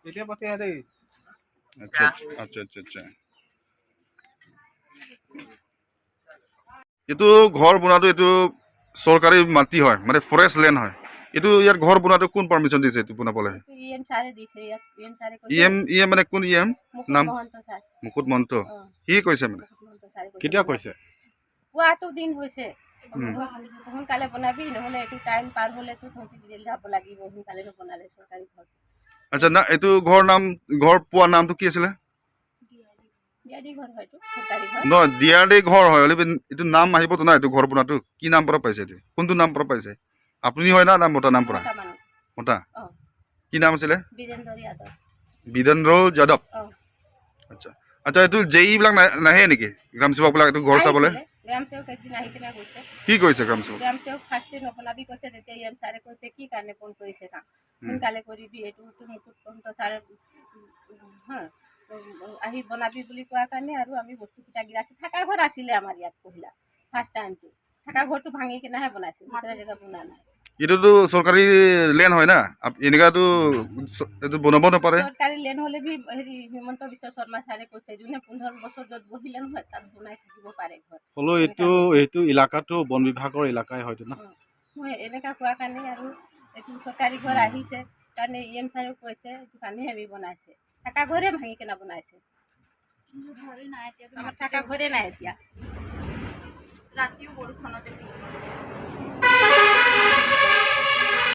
এতিয়া পাতি দেই আচ্ছা আচ্ছা আচ্ছা আচ্ছা এইটো ঘৰ বনোৱাটো এইটো চৰকাৰী মাটি হয় মানে ফৰেষ্ট লেণ্ড হয় এইটো ইয়াৰ ঘৰ বনোৱাটো কোন পাৰ্মিশ্যন দিছে এইটো বনাবলৈ ই এম মানে কোন ই এম নাম মুকুট মহন্ত সি কৈছে মানে কেতিয়া কৈছে পুৱাটো দিন হৈছে সোনকালে বনাবি নহ'লে এইটো টাইম পাৰ হ'লেতো জেল যাব লাগিব সোনকালে নবনালে চৰকাৰী ঘৰ আচ্ছা না এইটো ঘৰ পোৱা নামটো কি আছিলে দিয়াদি ঘৰ হয়তো চৰকাৰী ঘৰ নহয় দিয়াৰ ঘৰ হয় হ'লে এইটো নাম আহিবতো না এইটো ঘৰ বনোৱাটো কি নাম পৰা পাইছে এইটো কোনটো নাম পৰা পাইছে আপুনি হয় না মতা নাম পৰা মানুহ মতা অঁ কি নাম আছিলে বীৰেন্দ্ৰ যাদৱ বীৰেন্দ্ৰ যাদৱ অঁ আচ্ছা আচ্ছা এইটো জেইবিলাক নাহে নেকি গ্ৰাম সেৱকবিলাক এইটো ঘৰ চাবলৈ গ্ৰাম সেৱক একদিন আহি কিনে গৈছে কি কৈছে গ্ৰাম সেৱক গ্ৰাম সেৱক ফাৰ্ষ্টে নবনাবি কৈছে তেতিয়া ই এম ছাৰে কৈছে কি কাৰণে ফোন কৰিছে কাম সোনকালে কৰিবি এইটো মুকুট মহন্ত ছাৰে হা আহি বনাবি বুলি কোৱাৰ কাৰণে আৰু আমি বস্তুকেইটা গিৰাইছোঁ থকা ঘৰ আছিলে আমাৰ ইয়াত পহিলা ফাৰ্ষ্ট টাইমটো থকা ঘৰটো ভাঙি কিনেহে বনাইছোঁ দুসৰা জেগা বনোৱা নাই এইটোতো চৰকাৰী লেণ্ড হয় না এনেকুৱাতো এইটো বনাব নাপাৰে চৰকাৰী লেণ্ড হ'লে বি হেৰি হিমন্ত বিশ্ব শৰ্মা ছাৰে কৈছে যোনে 15 বছৰ য'ত বহিলে নহয় তাত বনাই থাকিব পাৰে ঘৰ হ'লেও এইটো এলেকাটো বন বিভাগৰ এলেকাই হয়তো না মই এনেকুৱা কোৱাৰ কাৰণে আৰু এইটো চৰকাৰী ঘৰ আহিছে কাৰণে ই এম ছাৰেও কৈছে এইটো কাৰণেহে আমি বনাইছে থকা ঘৰে ভাঙি কিনে বনাইছে আমাৰ থকা ঘৰে নাই এতিয়া ৰাতিও বৰষুণতে